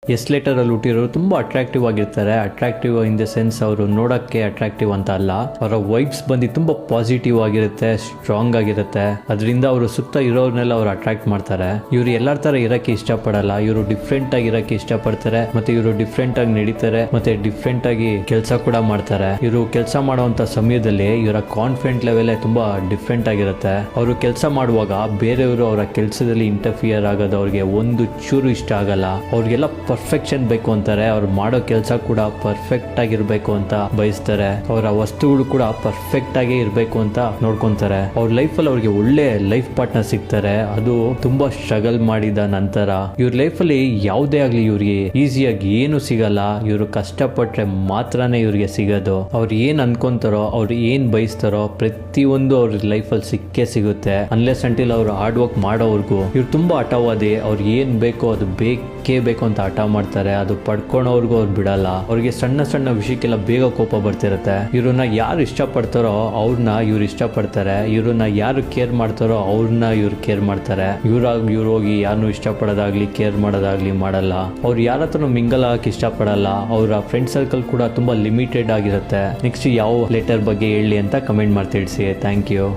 S letter ಅಲ್ಲಿ ಹುಟ್ಟಿರೋರು ತುಂಬಾ attractive ಆಗಿರ್ತಾರೆ. ಅಟ್ರಾಕ್ಟಿವ್ ಇನ್ ದ ಸೆನ್ಸ್ ಅವರು ನೋಡಕ್ಕೆ ಅಟ್ರಾಕ್ಟಿವ್ ಅಂತ ಅಲ್ಲ, ಅವರ ವೈಬ್ಸ್ ಬಂದು ತುಂಬಾ ಪಾಸಿಟಿವ್ ಆಗಿರುತ್ತೆ, ಸ್ಟ್ರಾಂಗ್ ಆಗಿರುತ್ತೆ. ಅದರಿಂದ ಅವರು ಸುತ್ತ ಇರೋರ್ನೆಲ್ಲ ಅವ್ರು ಅಟ್ರಾಕ್ಟ್ ಮಾಡ್ತಾರೆ. ಇವ್ರು ಎಲ್ಲಾರ ತರ ಇರಕ್ಕೆ ಇಷ್ಟಪಡಲ್ಲ, ಇವರು ಡಿಫ್ರೆಂಟ್ ಆಗಿ ಇರಕ್ಕೆ ಇಷ್ಟಪಡ್ತಾರೆ. ಮತ್ತೆ ಇವರು ಡಿಫ್ರೆಂಟ್ ಆಗಿ ನಡೀತಾರೆ, ಮತ್ತೆ ಡಿಫ್ರೆಂಟ್ ಆಗಿ ಕೆಲಸ ಕೂಡ ಮಾಡ್ತಾರೆ. ಇವರು ಕೆಲಸ ಮಾಡುವಂತ ಸಮಯದಲ್ಲಿ ಇವರ ಕಾನ್ಫಿಡೆಂಟ್ ಲೆವೆಲ್ ತುಂಬಾ ಡಿಫ್ರೆಂಟ್ ಆಗಿರುತ್ತೆ. ಅವರು ಕೆಲಸ ಮಾಡುವಾಗ ಬೇರೆಯವರು ಅವರ ಕೆಲಸದಲ್ಲಿ ಇಂಟರ್ಫಿಯರ್ ಆಗೋದು ಅವ್ರಿಗೆ ಒಂದು ಚೂರು ಇಷ್ಟ ಆಗಲ್ಲ. ಅವ್ರಿಗೆಲ್ಲ ಪರ್ಫೆಕ್ಷನ್ ಬೇಕು ಅಂತಾರೆ. ಅವ್ರು ಮಾಡೋ ಕೆಲಸ ಕೂಡ ಪರ್ಫೆಕ್ಟ್ ಆಗಿರ್ಬೇಕು ಅಂತ ಬಯಸ್ತಾರೆ. ಅವರ ವಸ್ತುಗಳು ಕೂಡ ಪರ್ಫೆಕ್ಟ್ ಆಗಿ ಇರಬೇಕು ಅಂತ ನೋಡ್ಕೊಂತಾರೆ. ಅವ್ರ ಲೈಫಲ್ಲಿ ಅವ್ರಿಗೆ ಒಳ್ಳೆ ಲೈಫ್ ಪಾರ್ಟ್ನರ್ ಸಿಗ್ತಾರೆ. ಅದು ತುಂಬಾ ಸ್ಟ್ರಗಲ್ ಮಾಡಿದ ನಂತರ. ಇವ್ರ ಲೈಫಲ್ಲಿ ಯಾವುದೇ ಆಗ್ಲಿ ಇವ್ರಿಗೆ ಈಸಿಯಾಗಿ ಏನು ಸಿಗಲ್ಲ. ಇವರು ಕಷ್ಟಪಟ್ರೆ ಮಾತ್ರನೇ ಇವ್ರಿಗೆ ಸಿಗೋದು. ಅವ್ರು ಏನ್ ಅನ್ಕೊಂತಾರೋ, ಅವ್ರು ಏನ್ ಬಯಸ್ತಾರೋ ಪ್ರತಿಯೊಂದು ಅವ್ರ ಲೈಫಲ್ಲಿ ಸಿಕ್ಕೇ ಸಿಗುತ್ತೆ. ಅನ್ಲೆಸ್ ಅಂಟಿಲ್ ಅವ್ರು ಹಾರ್ಡ್ ವರ್ಕ್ ಮಾಡೋವರೆಗೂ. ಇವ್ರು ತುಂಬಾ ಹಠವಾದಿ. ಅವ್ರಿಗೆ ಏನ್ ಬೇಕೋ ಅದು ಬೇಕೇ ಬೇಕು ಅಂತ ಹಠ ಮಾಡ್ತಾರೆ. ಅದು ಪಡ್ಕೊಳೋರ್ಗು ಅವ್ರು ಬಿಡಲ್ಲ. ಅವ್ರಿಗೆ ಸಣ್ಣ ಸಣ್ಣ ವಿಷಯಕ್ಕೆಲ್ಲ ಬೇಗ ಕೋಪ ಬರ್ತಿರುತ್ತೆ. ಇವ್ರನ್ನ ಯಾರು ಇಷ್ಟಪಡ್ತಾರೋ ಅವ್ರನ್ನ ಇವ್ರು ಇಷ್ಟಪಡ್ತಾರೆ. ಇವ್ರನ್ನ ಯಾರು ಕೇರ್ ಮಾಡ್ತಾರೋ ಅವ್ರನ್ನ ಇವ್ರು ಕೇರ್ ಮಾಡ್ತಾರೆ. ಇವ್ರು ಹೋಗಿ ಯಾರನ್ನು ಇಷ್ಟಪಡೋದಾಗ್ಲಿ ಕೇರ್ ಮಾಡೋದಾಗ್ಲಿ ಮಾಡಲ್ಲ. ಅವ್ರು ಯಾರ ಹತ್ರನೂ ಮಿಂಗಲ್ ಆಗಕ್ಕೆ ಇಷ್ಟಪಡಲ್ಲ. ಅವರ ಫ್ರೆಂಡ್ ಸರ್ಕಲ್ ಕೂಡ ತುಂಬಾ ಲಿಮಿಟೆಡ್ ಆಗಿರುತ್ತೆ. ನೆಕ್ಸ್ಟ್ ಯಾವ ಲೆಟರ್ ಬಗ್ಗೆ ಹೇಳಿ ಅಂತ ಕಮೆಂಟ್ ಮಾಡಿ ತಿಳಿಸಿ. Thank you.